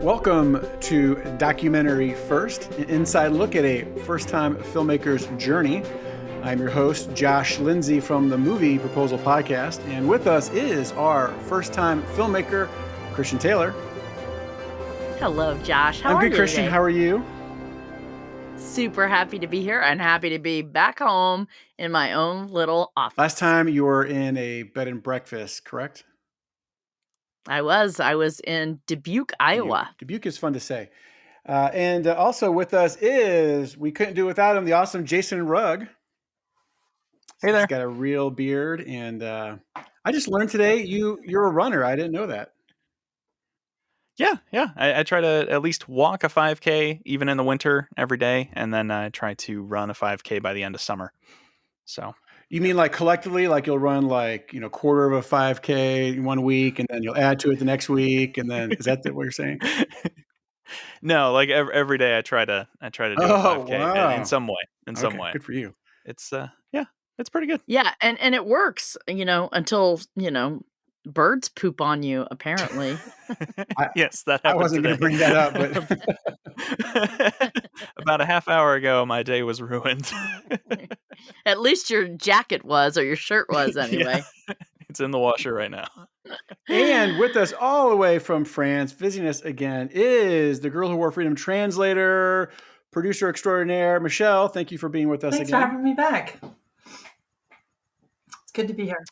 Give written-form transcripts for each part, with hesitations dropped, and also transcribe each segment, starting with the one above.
Welcome to Documentary First, an inside look at a first-time filmmaker's journey. I'm your host, Josh Lindsay from the Movie Proposal Podcast, and with us is our first-time filmmaker, Christian Taylor. Hello, Josh. How I'm are good, you Christian. today? How are you? Super happy to be here and happy to be back home in my own little office. Last time you were in a bed and breakfast, correct? I was in Dubuque, Iowa. Dubuque is fun to say. And also with us is, we couldn't do without him, the awesome Jason Rugg. Hey there. He's got a real beard, and I just learned today you're a runner. I didn't know that. Yeah. I try to at least walk a 5K even in the winter every day, and then I try to run a 5K by the end of summer. So you mean like collectively, like you'll run like quarter of a 5K 1 week, and then you'll add to it the next week, and then is that what you're saying? No, like every day I try to do a 5K wow. in some way. Good for you. It's it's pretty good. Yeah, and it works, until, birds poop on you, apparently. Yes, that happened. I wasn't going to bring that up, but about a half hour ago, my day was ruined. At least your jacket was, or your shirt was anyway. Yeah. It's in the washer right now. And with us all the way from France, visiting us again, is the Girl Who Wore Freedom translator, producer extraordinaire, Michelle. Thank you for being with us Thanks again. for having me back. It's good to be here.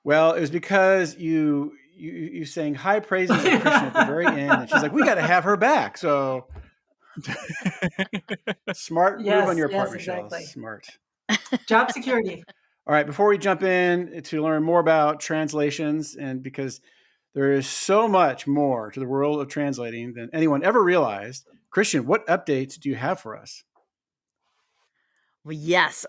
Well, it was because you sang high praises of Christian at the very end, and she's like, "We got to have her back." So smart move on your part, Michelle. Exactly. Smart. Job security. All right, before we jump in to learn more about translations, and because there is so much more to the world of translating than anyone ever realized, Christian, what updates do you have for us? Well, yes.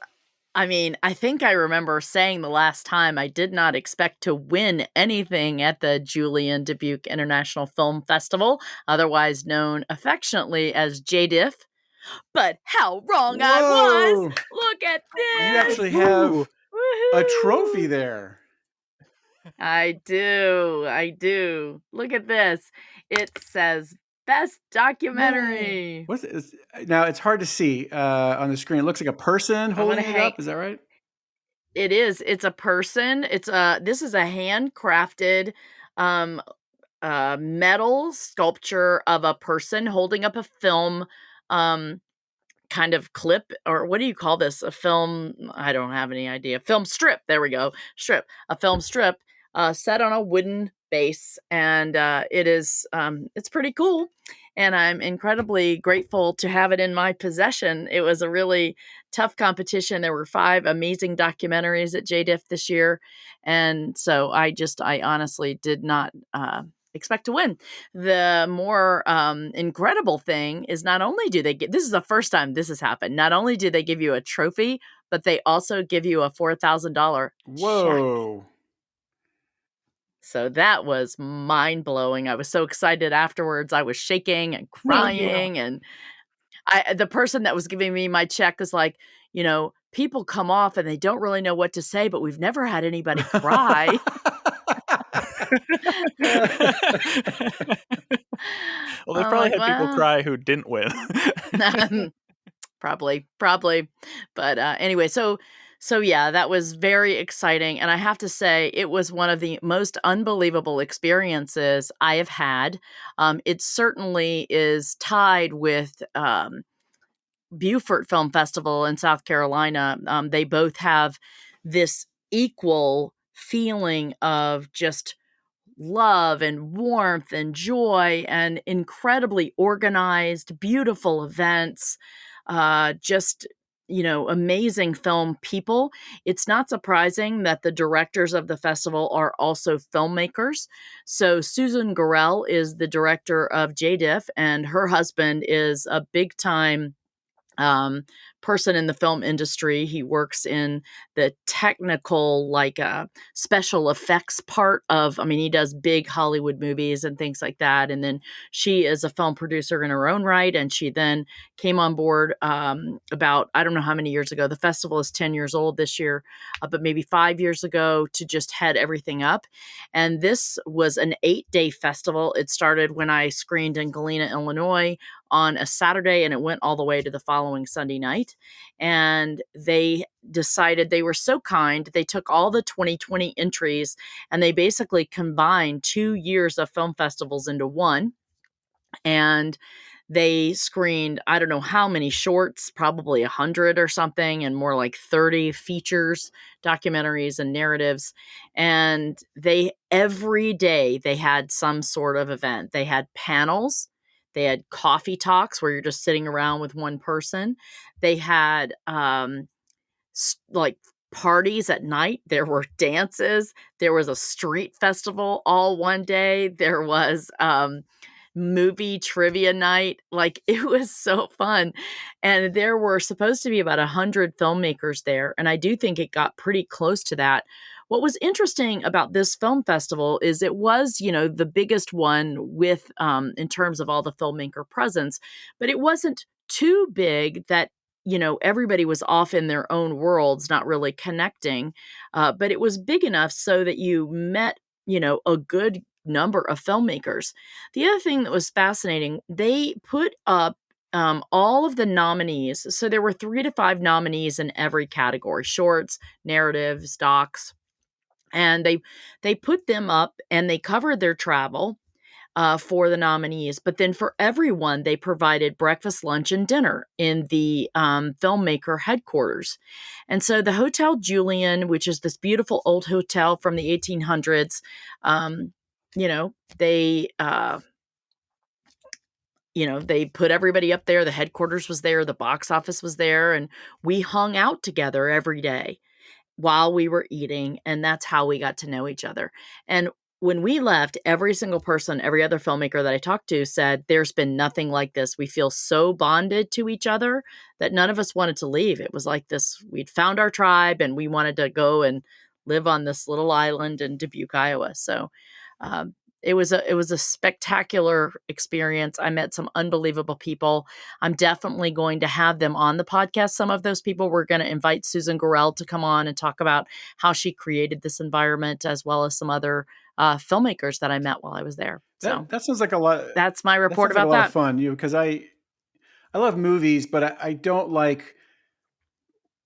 I mean, I think I remember saying the last time I did not expect to win anything at the Julien Dubuque International Film Festival, otherwise known affectionately as JDIF. But how wrong I was! Look at this! You actually have a trophy there. I do. Look at this. It says Best Documentary. What's it? Now, it's hard to see on the screen. It looks like a person holding it up. Is that right? It is. It's a person. This is a handcrafted metal sculpture of a person holding up a film kind of clip, or what do you call this? A film, I don't have any idea. Film strip. There we go. Strip. A film strip set on a wooden base, and it's pretty cool. And I'm incredibly grateful to have it in my possession. It was a really tough competition. There were 5 amazing documentaries at JDIF this year. And so I honestly did not expect to win. The more incredible thing is, not only do they this is the first time this has happened, not only do they give you a trophy, but they also give you a $4,000 Whoa. check. So that was mind-blowing. I was so excited afterwards. I was shaking and crying. And the person that was giving me my check was like, people come off and they don't really know what to say, but we've never had anybody cry. Well, they've probably had people cry who didn't win. Probably. But anyway, so yeah, that was very exciting. And I have to say, it was one of the most unbelievable experiences I have had. It certainly is tied with Beaufort Film Festival in South Carolina. They both have this equal feeling of just love and warmth and joy and incredibly organized, beautiful events, amazing film people. It's not surprising that the directors of the festival are also filmmakers. So Susan Gorell is the director of JDIF, and her husband is a big time person in the film industry. He works in the technical, like special effects part of, he does big Hollywood movies and things like that. And then she is a film producer in her own right. And she then came on board about, I don't know how many years ago. The festival is 10 years old this year, but maybe 5 years ago, to just head everything up. And this was an 8-day festival. It started when I screened in Galena, Illinois on a Saturday, and it went all the way to the following Sunday night. And they decided, they were so kind, they took all the 2020 entries and they basically combined 2 years of film festivals into one. And they screened, I don't know how many shorts, probably 100 or something, and more like 30 features, documentaries, and narratives. And every day they had some sort of event. They had panels. They had coffee talks where you're just sitting around with one person. They had like parties at night. There were dances. There was a street festival all one day. There was movie trivia night. Like, it was so fun. And there were supposed to be about 100 filmmakers there. And I do think it got pretty close to that. What was interesting about this film festival is it was, the biggest one with, in terms of all the filmmaker presence, but it wasn't too big that, everybody was off in their own worlds, not really connecting. But it was big enough so that you met, a good number of filmmakers. The other thing that was fascinating, they put up all of the nominees. So there were 3 to 5 nominees in every category: shorts, narratives, docs. And they put them up and they covered their travel for the nominees. But then for everyone, they provided breakfast, lunch, and dinner in the filmmaker headquarters. And so the Hotel Julien, which is this beautiful old hotel from the 1800s, they they put everybody up there. The headquarters was there. The box office was there. And we hung out together every day while we were eating. And that's how we got to know each other. And when we left, every single person, every other filmmaker that I talked to said, there's been nothing like this. We feel so bonded to each other that none of us wanted to leave. It was like this, we'd found our tribe and we wanted to go and live on this little island in Dubuque, Iowa. So it was a spectacular experience. I met some unbelievable people. I'm definitely going to have them on the podcast. Some of those people, we're going to invite Susan Gorel to come on and talk about how she created this environment, as well as some other filmmakers that I met while I was there. So that sounds like a lot. That's my report about that. A lot of fun, because I love movies, but I don't like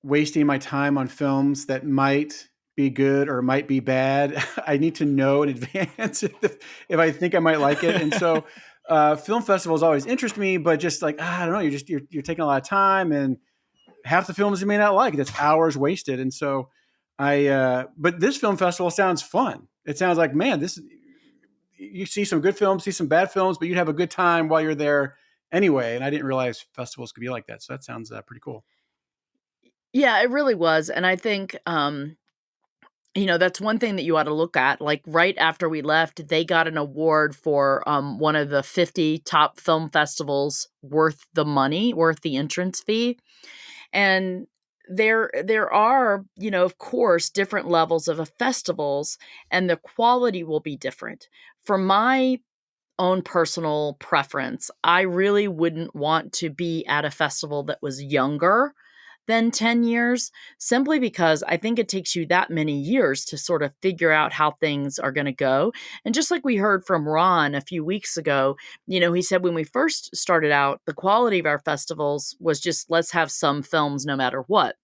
wasting my time on films that might be good or might be bad. I need to know in advance if I think I might like it. And so film festivals always interest me, but just like, I don't know, you're taking a lot of time, and half the films you may not like. That's hours wasted. And so but this film festival sounds fun. It sounds like, man, you see some good films, see some bad films, but you'd have a good time while you're there anyway. And I didn't realize festivals could be like that. So that sounds pretty cool. Yeah, it really was. And I think, that's one thing that you ought to look at. Like, right after we left, they got an award for one of the 50 top film festivals worth the entrance fee. And there are, of course, different levels of festivals, and the quality will be different. For my own personal preference, I really wouldn't want to be at a festival that was younger than 10 years, simply because I think it takes you that many years to sort of figure out how things are going to go. And just like we heard from Ron a few weeks ago, he said when we first started out, the quality of our festivals was just, let's have some films no matter what.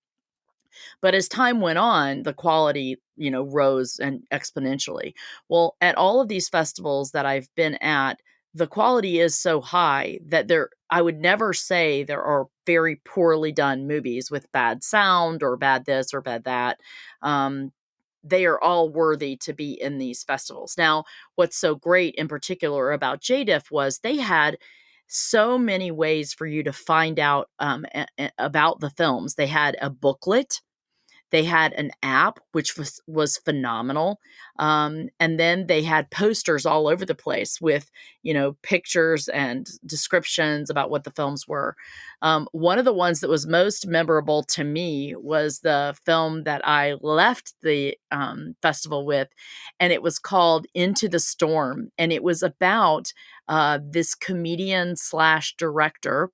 But as time went on, the quality, rose and exponentially. Well, at all of these festivals that I've been at, the quality is so high that I would never say there are very poorly done movies with bad sound or bad this or bad that. They are all worthy to be in these festivals. Now, what's so great in particular about JDIF was they had so many ways for you to find out about the films. They had a booklet. They had an app, which was phenomenal. And then they had posters all over the place with, pictures and descriptions about what the films were. One of the ones that was most memorable to me was the film that I left the festival with, and it was called Into the Storm. And it was about this comedian slash director.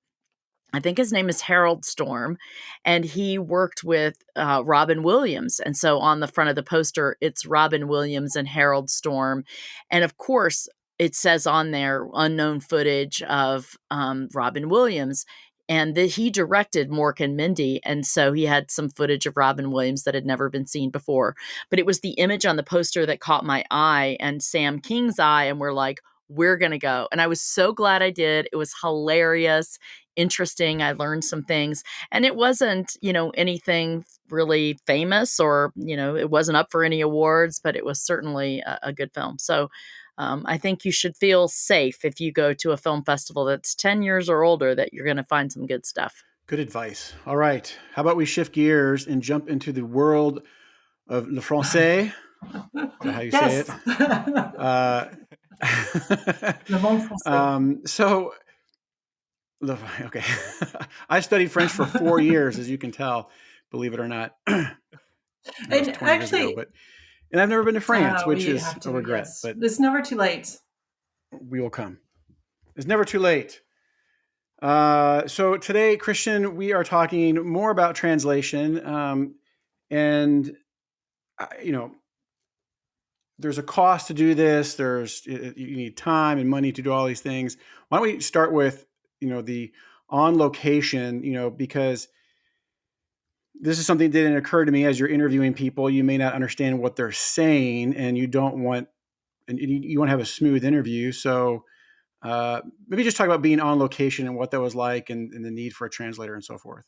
I think his name is Harold Storm, and he worked with Robin Williams. And so on the front of the poster, it's Robin Williams and Harold Storm. And of course, it says on there unknown footage of Robin Williams. And that he directed Mork and Mindy. And so he had some footage of Robin Williams that had never been seen before. But it was the image on the poster that caught my eye and Sam King's eye. And we're like, we're going to go. And I was so glad I did. It was hilarious, interesting. I learned some things, and it wasn't, anything really famous, or, it wasn't up for any awards, but it was certainly a good film. So I think you should feel safe if you go to a film festival that's 10 years or older, that you're going to find some good stuff. Good advice. All right. How about we shift gears and jump into the world of le français? How you say it? Le monde français. Okay. I studied French for 4 years, as you can tell, believe it or not. And actually, and I've never been to France, which is a regret. Yes. But it's never too late. We will come. It's never too late. So today, Christian, we are talking more about translation. And there's a cost to do this. You need time and money to do all these things. Why don't we start with, the on location, because this is something that didn't occur to me as you're interviewing people. You may not understand what they're saying, and you want to have a smooth interview. So maybe just talk about being on location and what that was like, and the need for a translator and so forth.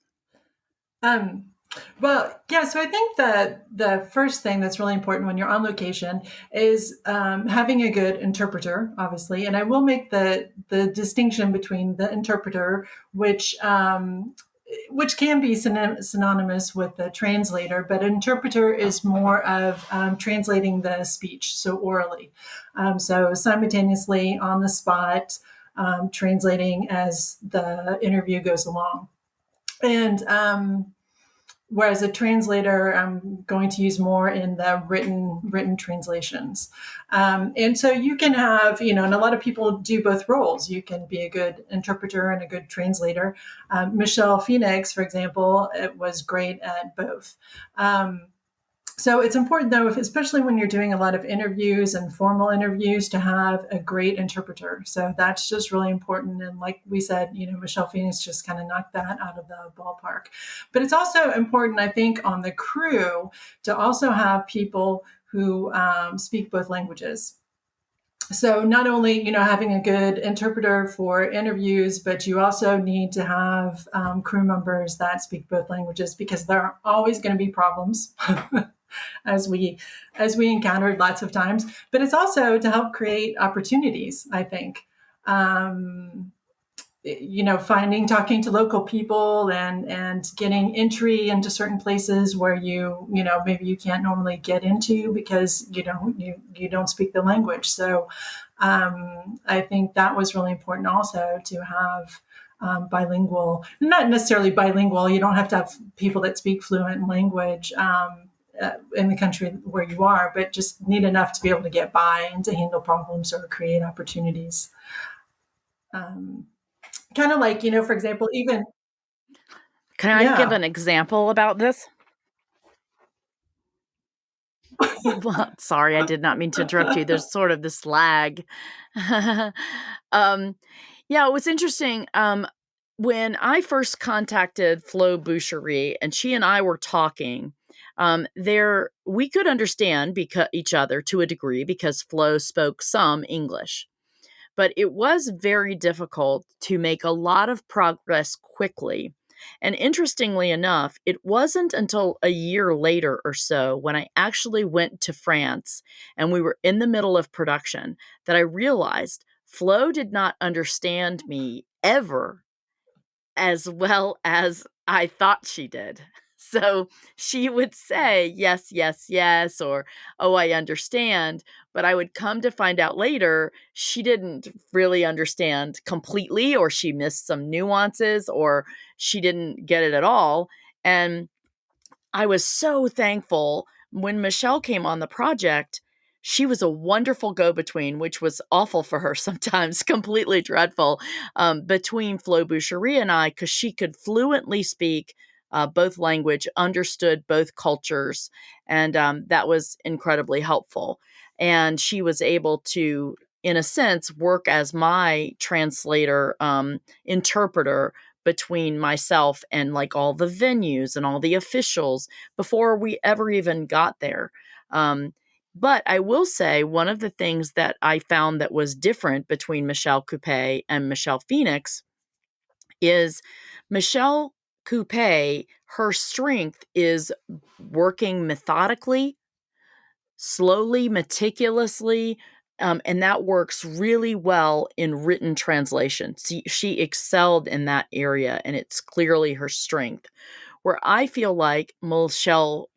Well, yeah, so I think that the first thing that's really important when you're on location is having a good interpreter, obviously. And I will make the distinction between the interpreter, which can be synonymous with the translator, but an interpreter is more of translating the speech, so orally. So simultaneously on the spot, translating as the interview goes along. And whereas a translator, I'm going to use more in the written translations. And so you can have, and a lot of people do both roles. You can be a good interpreter and a good translator. Michelle Phoenix, for example, was great at both. So it's important, though, especially when you're doing a lot of interviews and formal interviews, to have a great interpreter. So that's just really important. And like we said, Michelle Phoenix just kind of knocked that out of the ballpark. But it's also important, I think, on the crew to also have people who speak both languages. So not only, having a good interpreter for interviews, but you also need to have crew members that speak both languages, because there are always going to be problems. as we encountered lots of times, but it's also to help create opportunities, I think. Talking to local people and getting entry into certain places where maybe you can't normally get into because you don't speak the language. So I think that was really important also, to have bilingual, not necessarily bilingual. You don't have to have people that speak fluent language in the country where you are, but just need enough to be able to get by and to handle problems or create opportunities. Kind of like, for example, even... Can I give an example about this? Sorry, I did not mean to interrupt you. There's sort of this lag. Yeah, it was interesting. When I first contacted Flo Boucherie, and she and I were talking, we could understand each other to a degree, because Flo spoke some English. But it was very difficult to make a lot of progress quickly. And interestingly enough, it wasn't until a year later or so, when I actually went to France and we were in the middle of production, that I realized Flo did not understand me ever as well as I thought she did. So she would say, yes, yes, yes, or, oh, I understand. But I would come to find out later, she didn't really understand completely, or she missed some nuances, or she didn't get it at all. And I was so thankful when Michelle came on the project. She was a wonderful go-between, which was awful for her sometimes, completely dreadful, between Flo Boucherie and I, because she could fluently speak both language, understood both cultures, and that was incredibly helpful. And she was able to, in a sense, work as my translator, interpreter between myself and like all the venues and all the officials before we ever even got there. But I will say one of the things that I found that was different between Michelle Coupé and Michelle Phoenix is Michelle Coupé, her strength is working methodically, slowly, meticulously, and that works really well in written translation. She excelled in that area, and it's clearly her strength. Where I feel like Michelle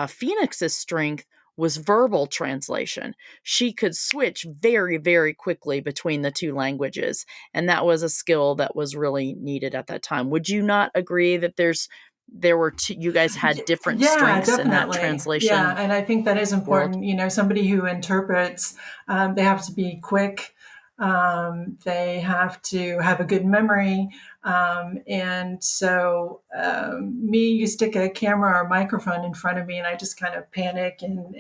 Phoenix's strength was verbal translation. She could switch very, very quickly between the two languages, and that was a skill that was really needed at that time. Would you not agree that there were two, you guys had different Yeah, strengths in that definitely. translation? Yeah, and I think that is important. world? Somebody who interprets, they have to be quick. They have to have a good memory. And so, me, you stick a camera or microphone in front of me, and I just kind of panic and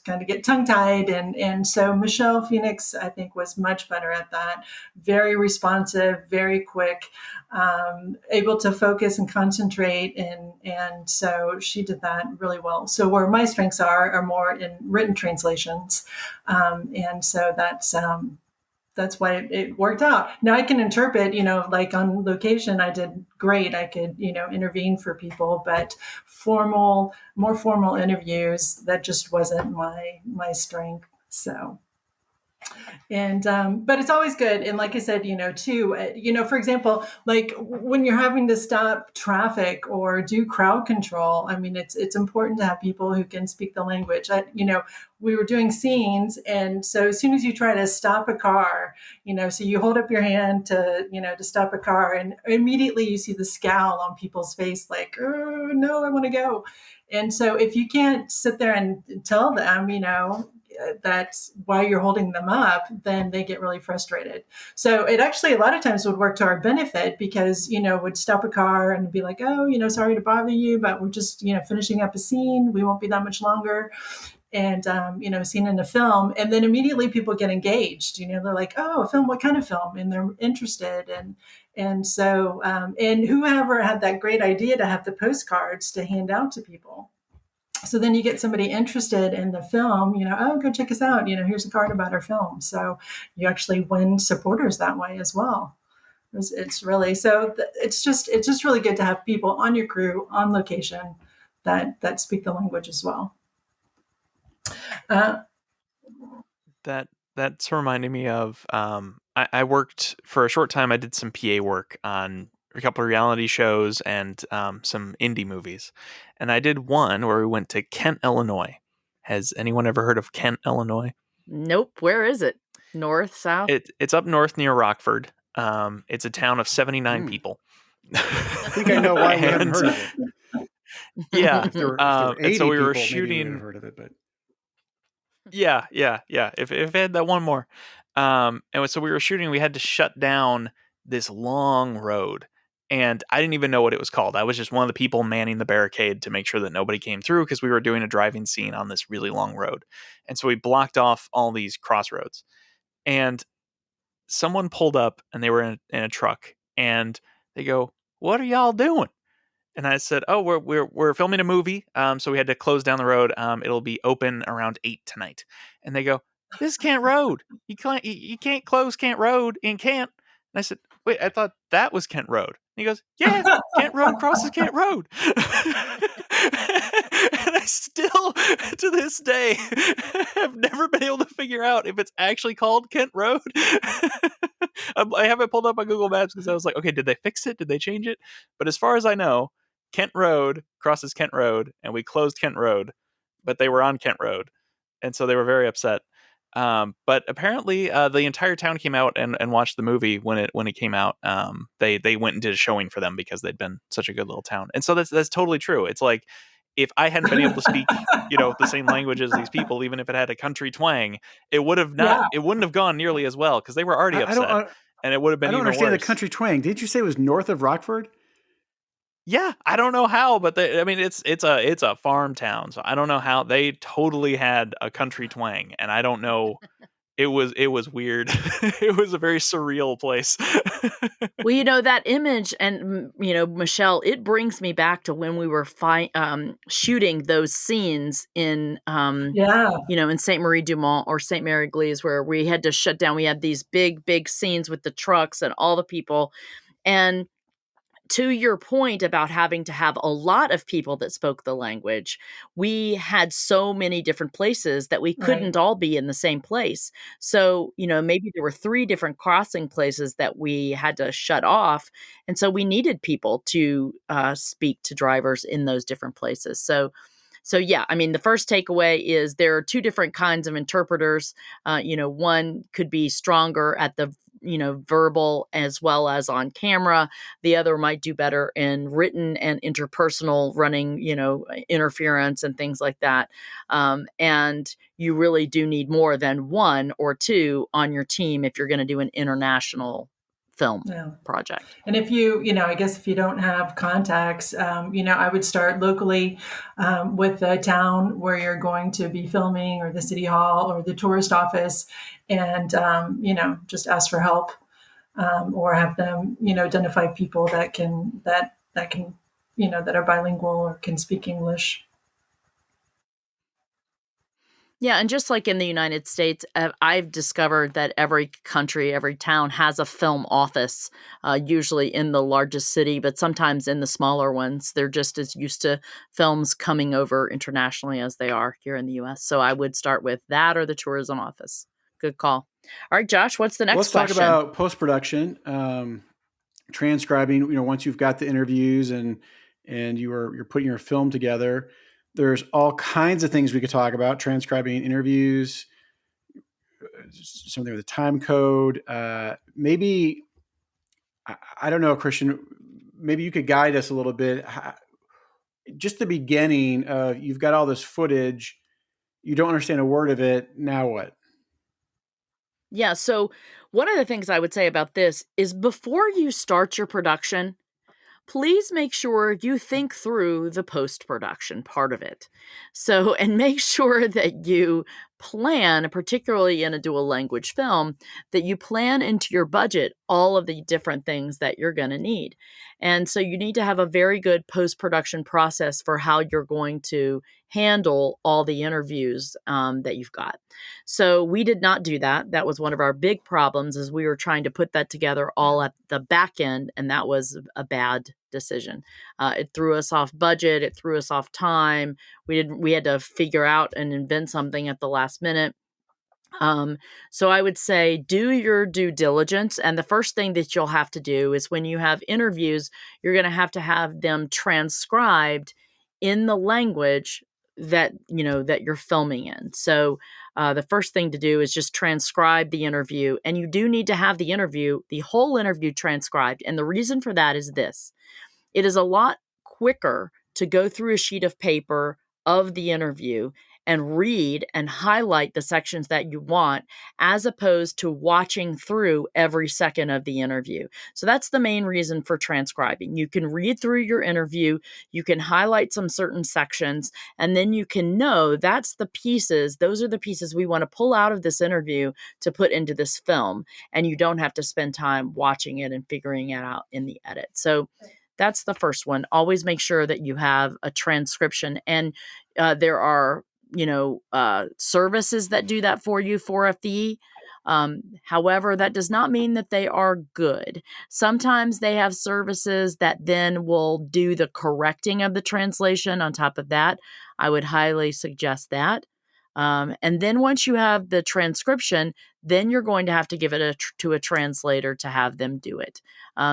kind of get tongue tied. And so, Michelle Phoenix, I think, was much better at that. Very responsive, very quick, able to focus and concentrate. And so, she did that really well. So, where my strengths are more in written translations. And so, that's why it worked out. Now I can interpret, like on location, I did great. I could, intervene for people, but more formal interviews, that just wasn't my strength. So, and but it's always good. And like I said, too, for example, like when you're having to stop traffic or do crowd control, I mean, it's important to have people who can speak the language. We were doing scenes, and so as soon as you try to stop a car, so you hold up your hand to stop a car, and immediately you see the scowl on people's face, like, oh no, I want to go. And so if you can't sit there and tell them, that's why you're holding them up, then they get really frustrated. So it actually a lot of times would work to our benefit, because, would stop a car and be like, oh, sorry to bother you, but we're just, finishing up a scene. We won't be that much longer. And, scene in a film. And then immediately people get engaged, they're like, oh, a film, what kind of film? And they're interested. And so, and whoever had that great idea to have the postcards to hand out to people. So then you get somebody interested in the film, oh, go check us out. Here's a card about our film. So you actually win supporters that way as well. It's really, so it's just really good to have people on your crew on location that speak the language as well. That's reminding me of I worked for a short time. I did some PA work on a couple of reality shows and some indie movies, and I did one where we went to Kent, Illinois. Has anyone ever heard of Kent, Illinois? Nope. Where is it? North, south? It's up north near Rockford. It's a town of 79 people. I think I know why we haven't heard of it. Yeah. If there were 80 and so we were people, maybe we would shooting. have heard of it, but Yeah. If it had that one more. And so we were shooting, we had to shut down this long road. And I didn't even know what it was called. I was just one of the people manning the barricade to make sure that nobody came through, because we were doing a driving scene on this really long road. And so we blocked off all these crossroads. And someone pulled up, and they were in a truck, and they go, "What are y'all doing?" And I said, "Oh, we're filming a movie. So we had to close down the road. It'll be open around 8 tonight." And they go, "This is Kent Road. You can't close Kent Road in Kent." And I said, "Wait, I thought that was Kent Road." And he goes, "Yeah, Kent Road crosses Kent Road." And I still, to this day, have never been able to figure out if it's actually called Kent Road. I have it pulled up on Google Maps because I was like, okay, did they fix it? Did they change it? But as far as I know, Kent Road crosses Kent Road, and we closed Kent Road, but they were on Kent Road, and so they were very upset. But apparently, the entire town came out and watched the movie when it came out. They went and did a showing for them because they'd been such a good little town, and so that's totally true. It's like if I hadn't been able to speak, the same language as these people, even if it had a country twang, it wouldn't have gone nearly as well because they were already upset, and it would have been I don't even understand worse. the country twang. Didn't you say it was north of Rockford? Yeah, I don't know how, but it's a farm town, so I don't know how they totally had a country twang, and I don't know. It was weird. It was a very surreal place. Well, that image and, Michelle, it brings me back to when we were shooting those scenes in, Yeah. in Saint Marie du Mont or Saint Mary Église, where we had to shut down. We had these big, big scenes with the trucks and all the people. And to your point about having to have a lot of people that spoke the language, we had so many different places that we couldn't all be in the same place. So, maybe there were 3 different crossing places that we had to shut off. And so we needed people to speak to drivers in those different places. So yeah, I mean, the first takeaway is there are 2 different kinds of interpreters. One could be stronger at the verbal as well as on camera. The other might do better in written and interpersonal running, interference and things like that. And you really do need more than 1 or 2 on your team if you're going to do an international film project. And if I guess if you don't have contacts, I would start locally with the town where you're going to be filming, or the city hall or the tourist office, and, just ask for help, or have them, identify people that can, that are bilingual or can speak English. Yeah, and just like in the United States, I've discovered that every country, every town has a film office, usually in the largest city, but sometimes in the smaller ones. They're just as used to films coming over internationally as they are here in the U.S. So I would start with that or the tourism office. Good call. All right, Josh, what's the next question? Let's talk about post-production, transcribing. Once you've got the interviews and you're putting your film together, there's all kinds of things we could talk about. Transcribing interviews, something with a time code. Maybe, I don't know, Christian, maybe you could guide us a little bit. Just the beginning of, you've got all this footage, you don't understand a word of it. Now what? Yeah, so one of the things I would say about this is before you start your production, please make sure you think through the post-production part of it. So, and make sure that you plan, particularly in a dual language film, that you plan into your budget all of the different things that you're going to need. And so you need to have a very good post-production process for how you're going to handle all the interviews that you've got. So we did not do that. That was one of our big problems, is we were trying to put that together all at the back end, and that was a bad decision. It threw us off budget. It threw us off time. We had to figure out and invent something at the last minute. So I would say do your due diligence. And the first thing that you'll have to do is, when you have interviews, you're going to have them transcribed in the language that, that you're filming in. So the first thing to do is just transcribe the interview. And you do need to have the whole interview transcribed. And the reason for that is this: it is a lot quicker to go through a sheet of paper of the interview and read and highlight the sections that you want, as opposed to watching through every second of the interview. So that's the main reason for transcribing. You can read through your interview, you can highlight some certain sections, and then you can know those are the pieces we want to pull out of this interview to put into this film. And you don't have to spend time watching it and figuring it out in the edit. So that's the first one. Always make sure that you have a transcription. And there are services that do that for you for a fee. However, that does not mean that they are good. Sometimes they have services that then will do the correcting of the translation on top of that. I would highly suggest that. And then once you have the transcription, then you're going to have to give it to a translator to have them do it.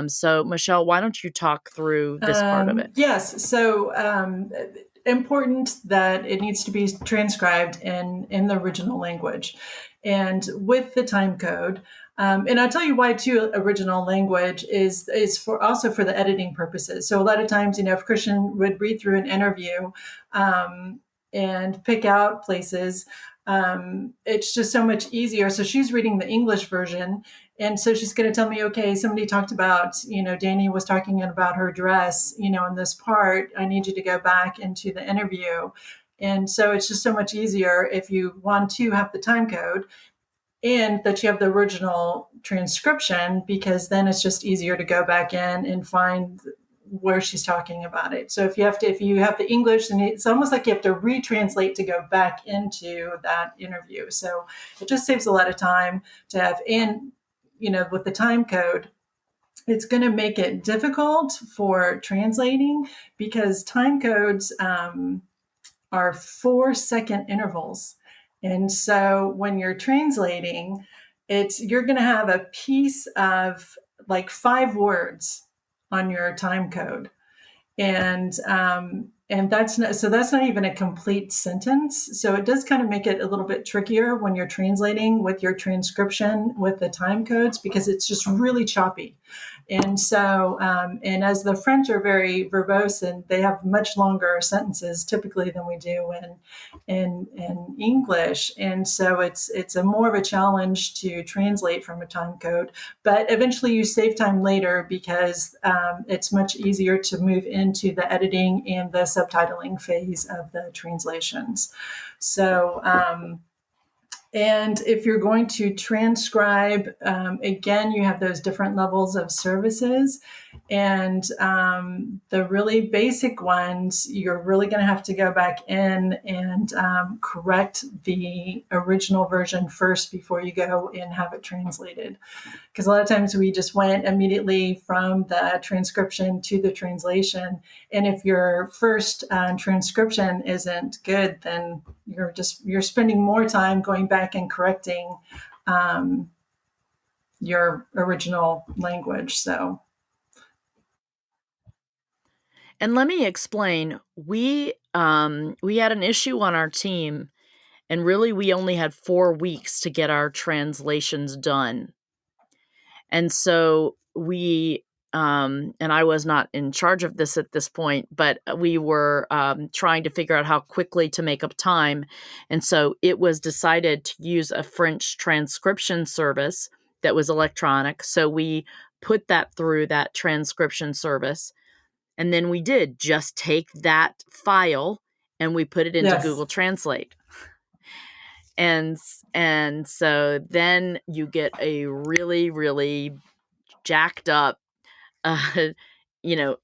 So Michelle, why don't you talk through this part of it? Yes. So important that it needs to be transcribed in the original language, and with the time code. And I'll tell you why too. Original language is for also for the editing purposes. So a lot of times, if Christian would read through an interview and pick out places, it's just so much easier. So she's reading the English version, and so she's going to tell me, okay, somebody talked about, Danny was talking about her dress, in this part. I need you to go back into the interview. And so it's just so much easier if you want to have the time code and that you have the original transcription, because then it's just easier to go back in and find where she's talking about it. So if you have the English, then it's almost like you have to retranslate to go back into that interview. So it just saves a lot of time to have. And with the time code, it's going to make it difficult for translating, because time codes are 4-second intervals. And so when you're translating, you're going to have a piece of like 5 words on your time code. And that's not even a complete sentence. So it does kind of make it a little bit trickier when you're translating with your transcription with the time codes, because it's just really choppy. And so, and as the French are very verbose and they have much longer sentences typically than we do in English, and so it's a more of a challenge to translate from a time code. But eventually, you save time later, because it's much easier to move into the editing and the subtitling phase of the translations. So. And if you're going to transcribe, again, you have those different levels of services. And the really basic ones, you're really going to have to go back in and correct the original version first before you go and have it translated. Because a lot of times we just went immediately from the transcription to the translation. And if your first transcription isn't good, then you're spending more time going back and correcting your original language. So, and let me explain. We had an issue on our team, and really we only had 4 weeks to get our translations done. And so we and I was not in charge of this at this point, but we were trying to figure out how quickly to make up time. And so it was decided to use a French transcription service that was electronic. So we put that through that transcription service. And then we did just take that file and we put it into yes. Google Translate. And so then you get a really, really jacked up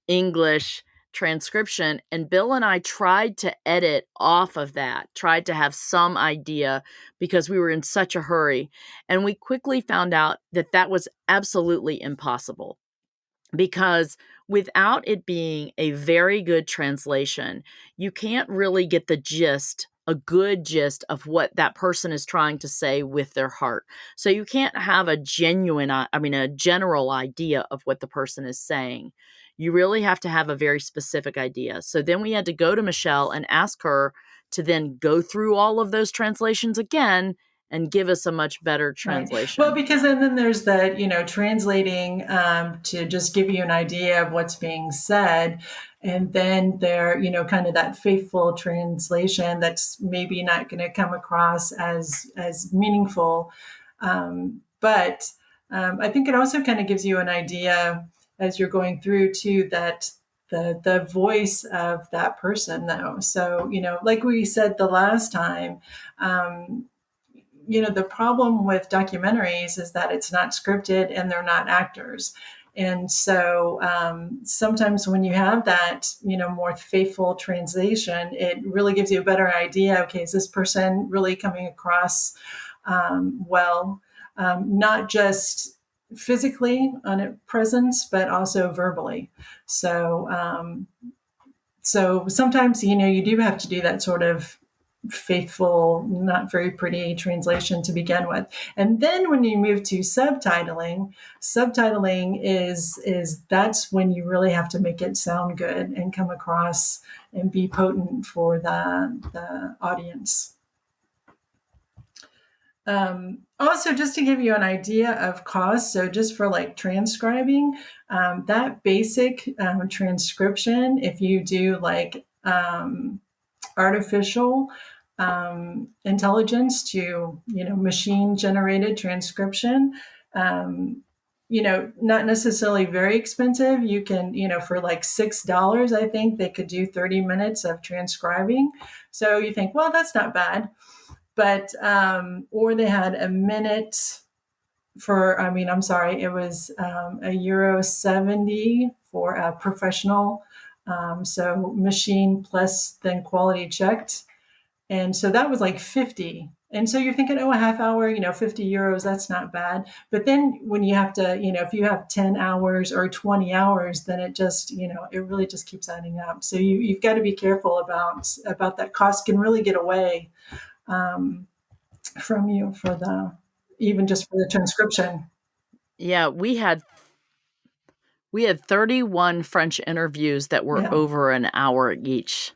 English transcription. And Bill and I tried to edit off of that, tried to have some idea, because we were in such a hurry. And we quickly found out that that was absolutely impossible, because without it being a very good translation, you can't really get the gist, a good gist of what that person is trying to say with their heart. So you can't have a general idea of what the person is saying. You really have to have a very specific idea. So then we had to go to Michelle and ask her to then go through all of those translations again and give us a much better translation. Right. Well, because then there's that, translating to just give you an idea of what's being said. And then there, kind of that faithful translation that's maybe not going to come across as meaningful. But I think it also kind of gives you an idea as you're going through too, that the voice of that person though. So, like we said the last time, the problem with documentaries is that it's not scripted and they're not actors. And so sometimes when you have that, more faithful translation, it really gives you a better idea. Okay, is this person really coming across well, not just physically on a presence, but also verbally. So, so sometimes, you do have to do that sort of faithful, not very pretty translation to begin with. And then when you move to subtitling is that's when you really have to make it sound good and come across and be potent for the audience. Also, just to give you an idea of cost, so just for like transcribing, that basic transcription, if you do like artificial intelligence to, machine generated transcription, not necessarily very expensive. You can, for like $6, I think they could do 30 minutes of transcribing. So you think, well, that's not bad. But, or they had a minute for, I'm sorry, it was €70 for a professional. So machine plus then quality checked. And so that was like 50. And so you're thinking, oh, a half hour, €50, that's not bad. But then when you have to, if you have 10 hours or 20 hours, then it just, it really just keeps adding up. So you've got to be careful about that. Cost can really get away from you even just for the transcription. Yeah, we had 31 French interviews that were over an hour each.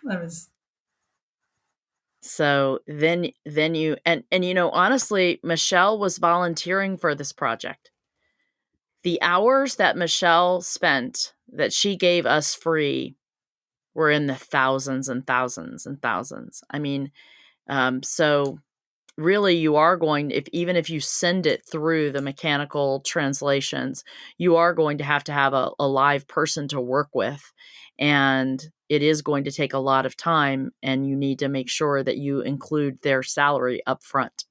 So then you, and honestly, Michelle was volunteering for this project. The hours that Michelle spent that she gave us free were in the thousands and thousands and thousands. I mean, so really you are going, even if you send it through the mechanical translations, you are going to have a live person to work with. And it is going to take a lot of time, and you need to make sure that you include their salary up front.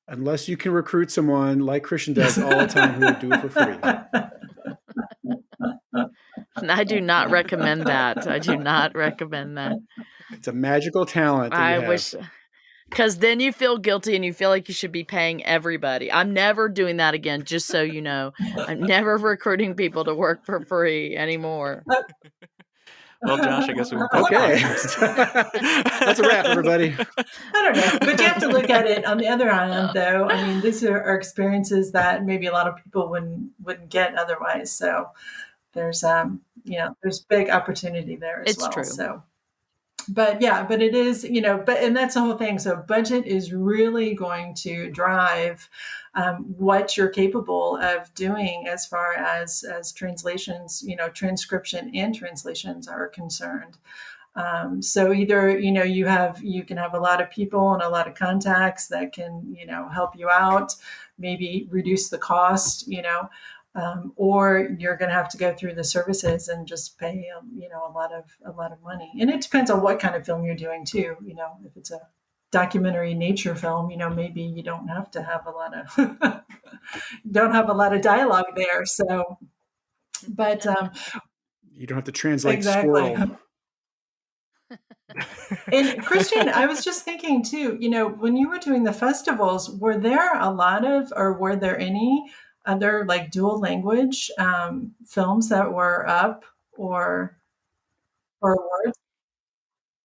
Unless you can recruit someone like Christian does all the time who would do it for free. I do not recommend that. I do not recommend that. It's a magical talent that you have. Wish, because then you feel guilty and you feel like you should be paying everybody. I'm never doing that again, just so you know. I'm never recruiting people to work for free anymore. Well, Josh, I guess we won't. Okay. That's a wrap, everybody. I don't know. But you have to look at it on the other hand, though. I mean, these are experiences that maybe a lot of people wouldn't get otherwise. So there's there's big opportunity there as well. It's true. So but it is, and that's the whole thing. So budget is really going to drive what you're capable of doing as far as translations, transcription and translations are concerned. So either, you can have a lot of people and a lot of contacts that can, help you out, maybe reduce the cost, or you're going to have to go through the services and just pay, a lot of money. And it depends on what kind of film you're doing too. If it's a documentary nature film, maybe you don't have to have a lot of dialogue there. So, but you don't have to translate exactly. squirrel. And Christian, I was just thinking too, when you were doing the festivals, were there any other like dual language films that were up or awards?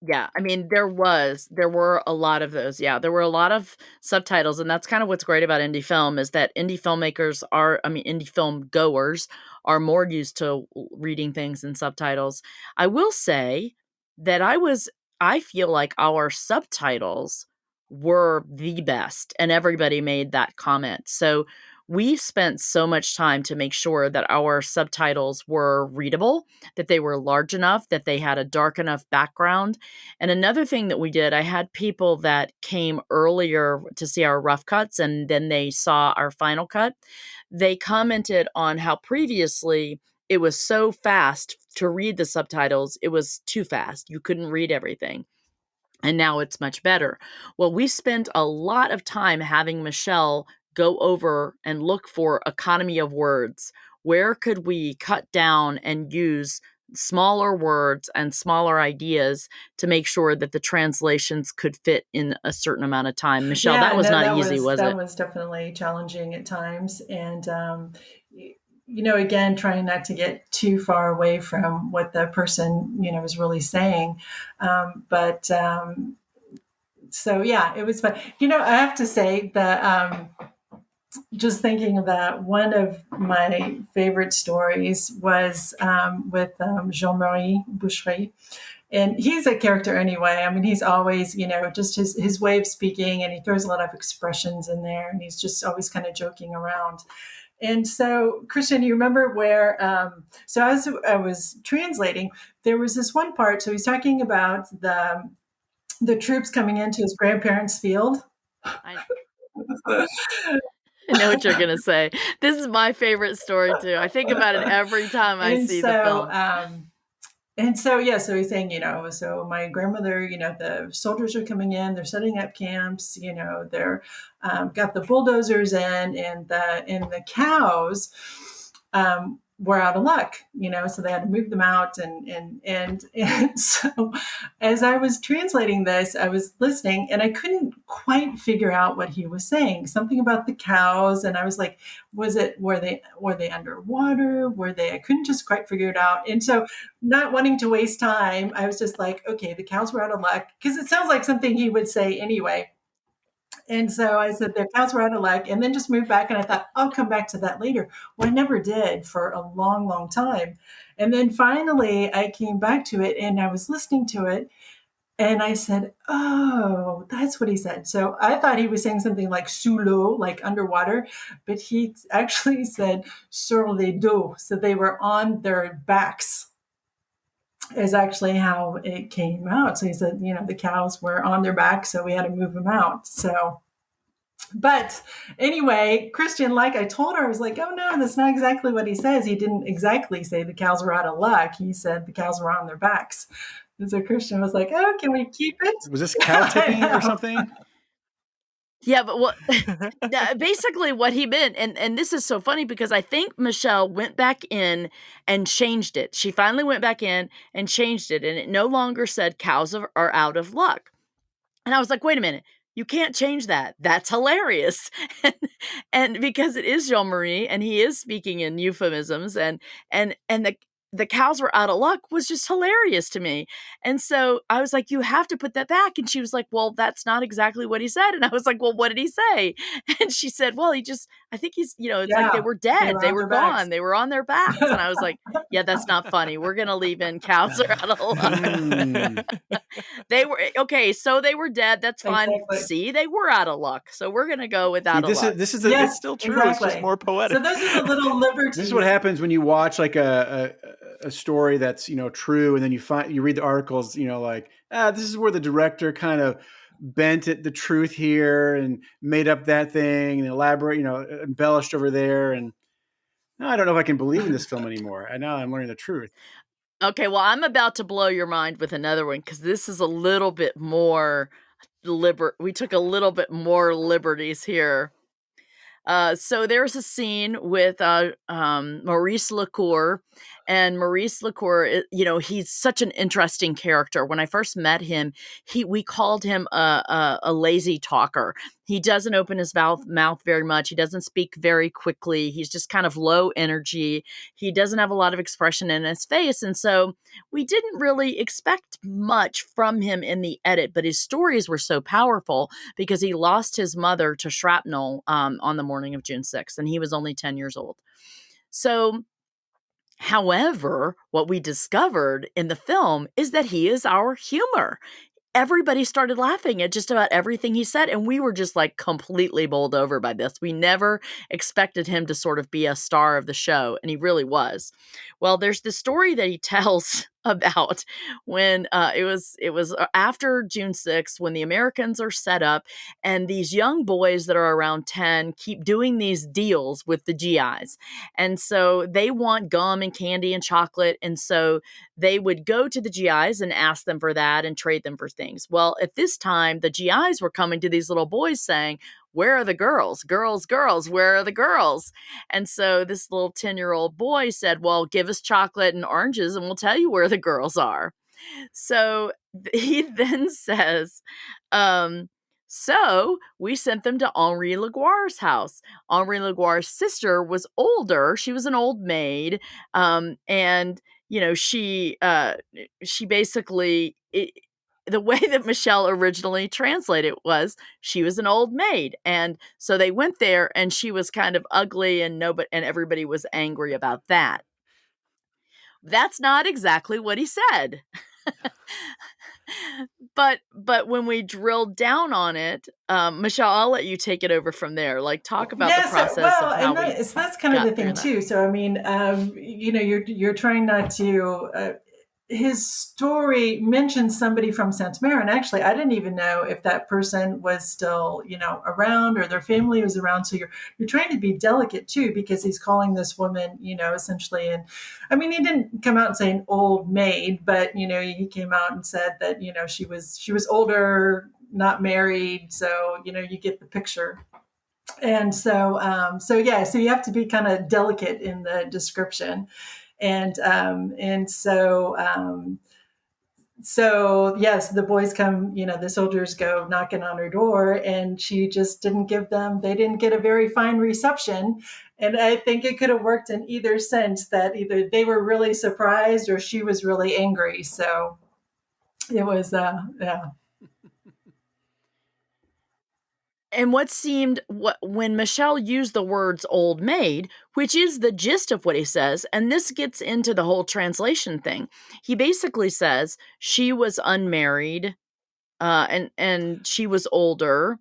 Yeah, I mean, there were a lot of those. Yeah, there were a lot of subtitles, and that's kind of what's great about indie film is that indie film goers are more used to reading things in subtitles. I will say that I feel like our subtitles were the best, and everybody made that comment. So we spent so much time to make sure that our subtitles were readable, that they were large enough, that they had a dark enough background. And another thing that we did, I had people that came earlier to see our rough cuts, and then they saw our final cut. They commented on how previously it was so fast to read the subtitles. It was too fast. You couldn't read everything. And now it's much better. Well, we spent a lot of time having Michelle go over and look for economy of words. Where could we cut down and use smaller words and smaller ideas to make sure that the translations could fit in a certain amount of time? Michelle, that was not easy, was it? That was definitely challenging at times. And, again, trying not to get too far away from what the person, is really saying. But so, yeah, it was fun. I have to say that just thinking of that, one of my favorite stories was with Jean-Marie Boucherie. And he's a character anyway. I mean, he's always, just his way of speaking, and he throws a lot of expressions in there, and he's just always kind of joking around. And so, Christian, you remember where, so as I was translating, there was this one part. So he's talking about the troops coming into his grandparents' field. I know what you're going to say. This is my favorite story, too. I think about it every time I see the film. And so, yeah, so he's saying, so my grandmother, the soldiers are coming in, they're setting up camps, they're got the bulldozers in, and the cows were out of luck, so they had to move them out. And so as I was translating this, I was listening, and I couldn't quite figure out what he was saying. Something about the cows, and I was like, were they underwater? I couldn't just quite figure it out. And so, not wanting to waste time, I was just like, okay, the cows were out of luck, because it sounds like something he would say anyway. And so I said, the cows were out of luck, and then just moved back. And I thought, I'll come back to that later. Well, I never did for a long, long time. And then finally I came back to it, and I was listening to it, and I said, oh, that's what he said. So I thought he was saying something like sous l'eau, like underwater, but he actually said sur les dos. So they were on their backs, is actually how it came out. So he said, the cows were on their back, so we had to move them out. So, but anyway, Christian, like I told her, I was like, oh no, that's not exactly what he says. He didn't exactly say the cows were out of luck. He said the cows were on their backs. And so Christian was like, oh, can we keep it? Was this cow tipping or something? Yeah, but basically what he meant, and this is so funny because I think Michelle went back in and changed it. She finally went back in and changed it, and it no longer said cows are out of luck. And I was like, wait a minute, you can't change that. That's hilarious. and because it is Jean-Marie, and he is speaking in euphemisms, and the cows were out of luck was just hilarious to me. And so I was like, you have to put that back. And she was like, well, that's not exactly what he said. And I was like, well, what did he say? And she said, well, I think he's, it's like they were dead. They were gone. Backs. They were on their backs. And I was like, yeah, that's not funny. We're going to leave in cows are out of luck. They were, okay, so they were dead. That's fine. Exactly. See, they were out of luck. So we're going to go with out of luck. It's still true. Exactly. It's just more poetic. So those are the little liberties. This is what happens when you watch like a story that's true, and then you read the articles, like this is where the director kind of bent the truth here and made up that thing and elaborate, embellished over there, and I don't know if I can believe in this film anymore. And now I'm learning the truth. Okay, well, I'm about to blow your mind with another one, because this is a little bit more we took a little bit more liberties here. So there's a scene with Maurice Lacour, and Maurice Lacour, he's such an interesting character. When I first met him, we called him a lazy talker. He doesn't open his mouth very much. He doesn't speak very quickly. He's just kind of low energy. He doesn't have a lot of expression in his face. And so we didn't really expect much from him in the edit, but his stories were so powerful because he lost his mother to shrapnel on the morning of June 6th, and he was only 10 years old. So, however, what we discovered in the film is that he is our humor. Everybody started laughing at just about everything he said, and we were just like completely bowled over by this. We never expected him to sort of be a star of the show, and he really was. Well, there's the story that he tells about when it was after June 6th, when the Americans are set up, and these young boys that are around 10 keep doing these deals with the GIs. And so they want gum and candy and chocolate, and so they would go to the GIs and ask them for that and trade them for things. Well, at this time, the GIs were coming to these little boys saying, where are the girls? Girls, girls, where are the girls? And so this little 10-year-old boy said, well, give us chocolate and oranges and we'll tell you where the girls are. So he then says, So we sent them to Henri Laguerre's house. Henri Laguerre's sister was older. She was an old maid. And, she basically, the way that Michelle originally translated it was she was an old maid. And so they went there and she was kind of ugly and everybody was angry about that. That's not exactly what he said. But when we drilled down on it, Michelle, I'll let you take it over from there. Like, talk about the process of how that's kind of the thing too. So I mean, you're trying not to. His story mentions somebody from Santa Mara, and actually, I didn't even know if that person was still, around or their family was around. So you're trying to be delicate too, because he's calling this woman, essentially, and I mean, he didn't come out and say an old maid, but he came out and said that she was older, not married, so you get the picture. And so you have to be kind of delicate in the description. So yes, the boys come, the soldiers go knocking on her door, and she just they didn't get a very fine reception. And I think it could have worked in either sense, that either they were really surprised or she was really angry. So it was, yeah. And when Michelle used the words old maid, which is the gist of what he says, and this gets into the whole translation thing. He basically says she was unmarried, and she was older.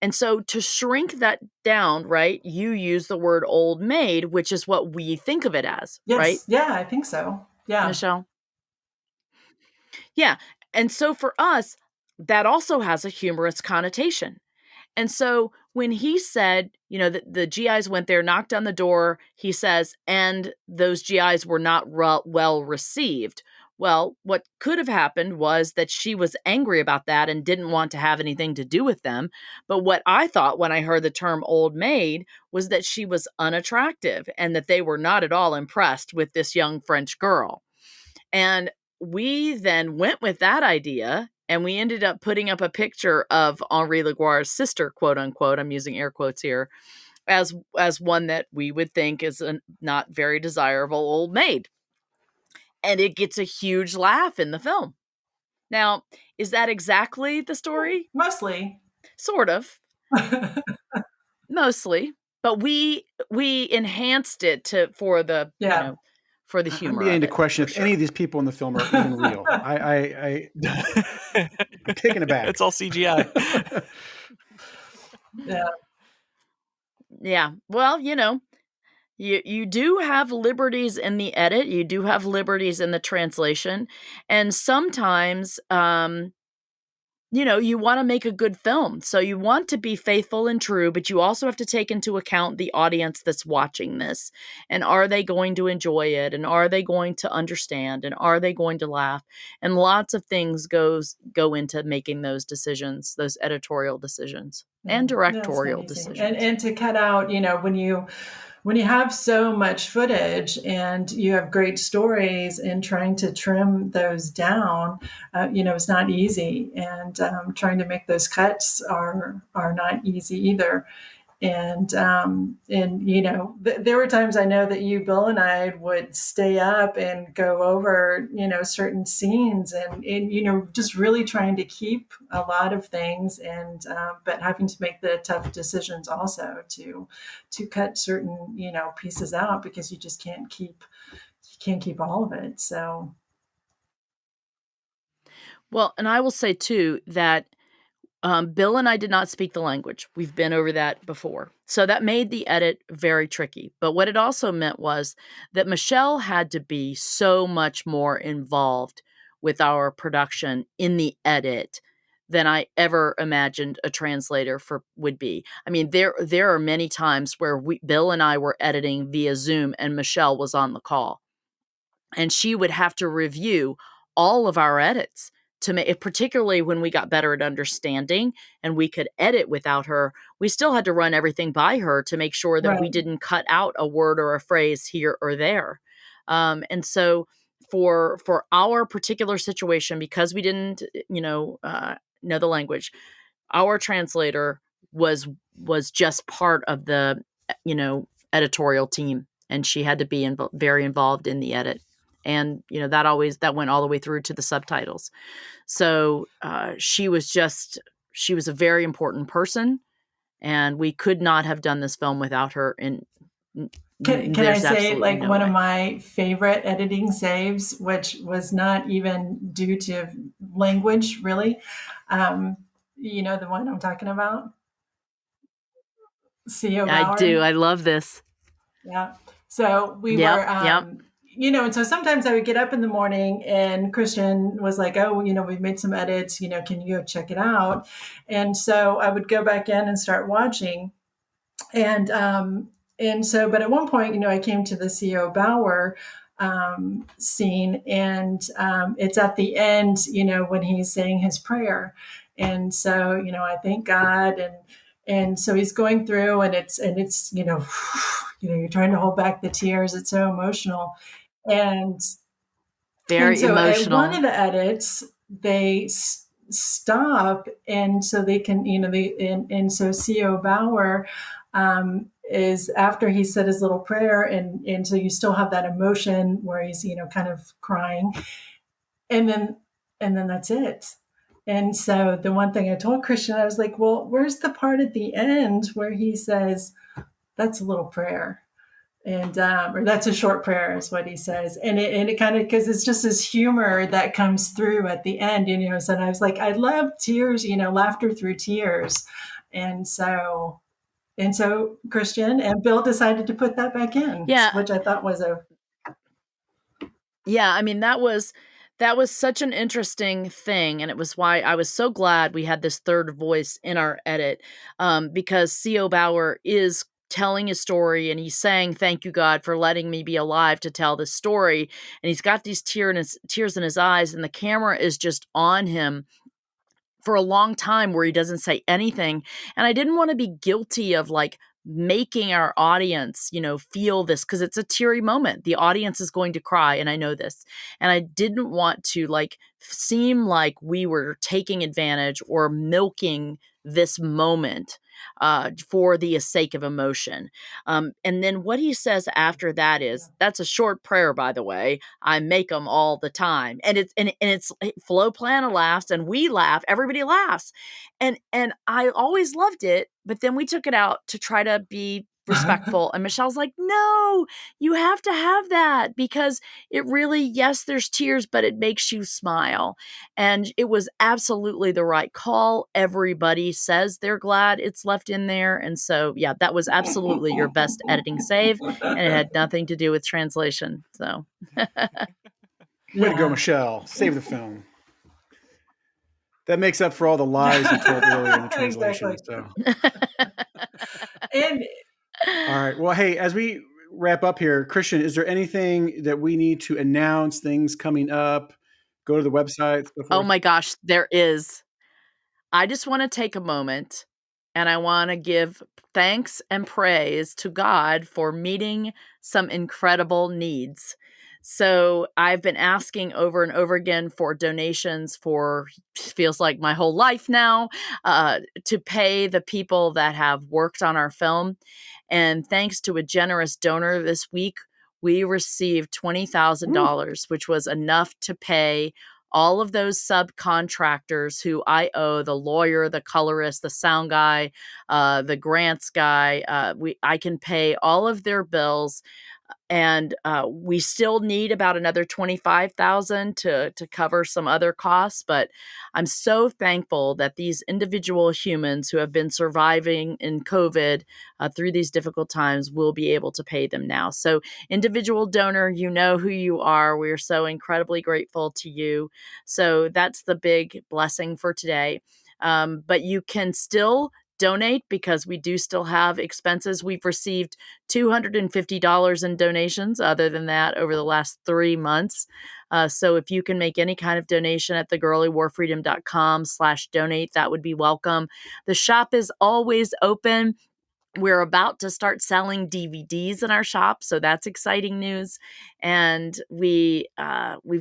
And so to shrink that down, right, you use the word old maid, which is what we think of it as, Yes. right? Yeah, I think so. Yeah. Michelle? Yeah. And so for us, that also has a humorous connotation. And so when he said, the GIs went there, knocked on the door, he says, and those GIs were not well received. Well, what could have happened was that she was angry about that and didn't want to have anything to do with them. But what I thought when I heard the term old maid was that she was unattractive and that they were not at all impressed with this young French girl. And we then went with that idea, and we ended up putting up a picture of Henri Laguerre's sister, quote unquote, I'm using air quotes here, as one that we would think is a not very desirable old maid. And it gets a huge laugh in the film. Now, is that exactly the story? Mostly. Sort of. Mostly. But we enhanced it for the, for the humor. I'm beginning to question if sure. any of these people in the film are even real. I'm taken aback. It's all CGI. Yeah. Yeah. Well, you do have liberties in the edit. You do have liberties in the translation. And sometimes, you want to make a good film. So you want to be faithful and true, but you also have to take into account the audience that's watching this. And are they going to enjoy it? And are they going to understand? And are they going to laugh? And lots of things go into making those decisions, those editorial decisions and directorial decisions. And to cut out, when you have so much footage and you have great stories, and trying to trim those down, it's not easy. And trying to make those cuts are not easy either. And there were times I know that Bill and I would stay up and go over, certain scenes, and just really trying to keep a lot of things, and but having to make the tough decisions also to cut certain, pieces out, because you just can't keep all of it. So. Well, and I will say too that Bill and I did not speak the language. We've been over that before. So that made the edit very tricky. But what it also meant was that Michelle had to be so much more involved with our production in the edit than I ever imagined a translator would be. I mean, there are many times where Bill and I were editing via Zoom and Michelle was on the call. And she would have to review all of our edits to make, particularly when we got better at understanding and we could edit without her. We still had to run everything by her to make sure that we didn't cut out a word or a phrase here or there. And so for our particular situation, because we didn't, know the language, our translator was just part of the, editorial team, and she had to be very involved in the edit. And, that went all the way through to the subtitles. So she was a very important person, and we could not have done this film without her. And Can I say, like, one way. of my favorite editing saves, which was not even due to language, really? The one I'm talking about? C.O. Bauer. I do. I love this. Yeah. So we Yep, were, yep. And so sometimes I would get up in the morning and Christian was like, oh, we've made some edits, can you go check it out? And so I would go back in and start watching. And so, but at one point, I came to the C.O. Bauer scene, and it's at the end, when he's saying his prayer. And so, I thank God, and so he's going through, and it's you're trying to hold back the tears. It's so emotional, and very so emotional. At one of the edits, they stop, and so they can, and so C.O. Bauer is after he said his little prayer, and so you still have that emotion where he's kind of crying, and then that's it. And so the one thing I told Christian, I was like, well, where's the part at the end where he says that's a little prayer, and or that's a short prayer is what he says, and it kind of, because it's just this humor that comes through at the end, so I was like, I love tears, laughter through tears. And so Christian and Bill decided to put that back in, which I thought was that was such an interesting thing, and it was why I was so glad we had this third voice in our edit, because C.O. Bauer is telling his story, and he's saying, thank you, God, for letting me be alive to tell this story, and he's got these tears in his eyes, and the camera is just on him for a long time where he doesn't say anything. And I didn't want to be guilty of making our audience, feel this, because it's a teary moment. The audience is going to cry, and I know this. And I didn't want to seem like we were taking advantage or milking this moment for the sake of emotion. And then what he says after that is, that's a short prayer, by the way. I make them all the time. And it's Flo Plana laughs, and we laugh. Everybody laughs. And I always loved it. But then we took it out to try to be respectful. And Michelle's like, no, you have to have that, because it really, yes, there's tears, but it makes you smile. And it was absolutely the right call. Everybody says they're glad it's left in there. And so, yeah, that was absolutely your best editing save. And it had nothing to do with translation. So way to go, Michelle. Save the film. That makes up for all the lies you told earlier in the translation. Exactly. So. And all right. Well, hey, as we wrap up here, Christian, is there anything that we need to announce, things coming up? Go to the website. Oh my gosh, there is. I just want to take a moment, and I want to give thanks and praise to God for meeting some incredible needs. So I've been asking over and over again for donations for, feels like my whole life now, to pay the people that have worked on our film. And thanks to a generous donor this week, we received $20,000, which was enough to pay all of those subcontractors who I owe, the lawyer, the colorist, the sound guy, the grants guy. I can pay all of their bills. And we still need about another $25,000 to cover some other costs. But I'm so thankful that these individual humans who have been surviving in COVID through these difficult times will be able to pay them now. So individual donor, you know who you are. We are so incredibly grateful to you. So that's the big blessing for today. But you can still donate, because we do still have expenses. We've received $250 in donations other than that over the last 3 months. So if you can make any kind of donation at thegirlywarfreedom.com/donate, that would be welcome. The shop is always open. We're about to start selling DVDs in our shop, so that's exciting news. And we've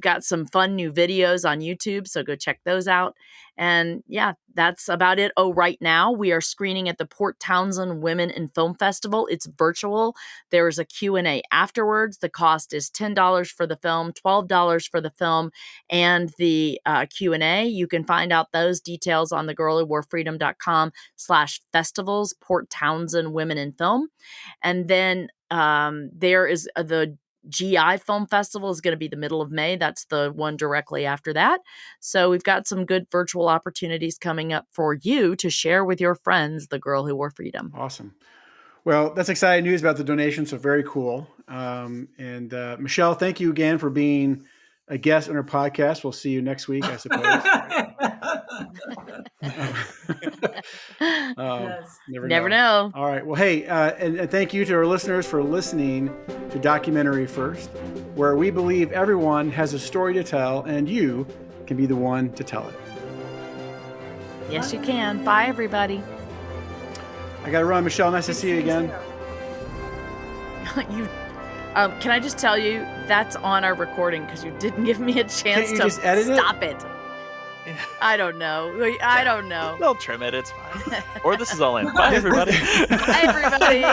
got some fun new videos on YouTube, so go check those out. And yeah, that's about it. Oh, right now we are screening at the Port Townsend Women in Film Festival. It's virtual. There is a Q&A afterwards. The cost is $10 for the film, $12 for the film, and the Q&A. You can find out those details on thegirlwhowore.freedom.com/festivals, Port Townsend Women in Film. And then there is the GI Film Festival is going to be the middle of May. That's the one directly after that. So we've got some good virtual opportunities coming up for you to share with your friends The Girl Who Wore Freedom. Awesome. Well, that's exciting news about the donation. So very cool. And Michelle, thank you again for being a guest on our podcast. We'll see you next week, I suppose. Yes. Never know. All right. Well, hey, and thank you to our listeners for listening to Documentary First, where we believe everyone has a story to tell and you can be the one to tell it. Yes, you can. Bye, everybody. I got to run. Michelle, nice to see you again. Can I just tell you, that's on our recording because you didn't give me a chance Can't you to just edit stop it. I don't know. They'll trim it. It's fine. Or this is all in. Bye, everybody. Bye, everybody.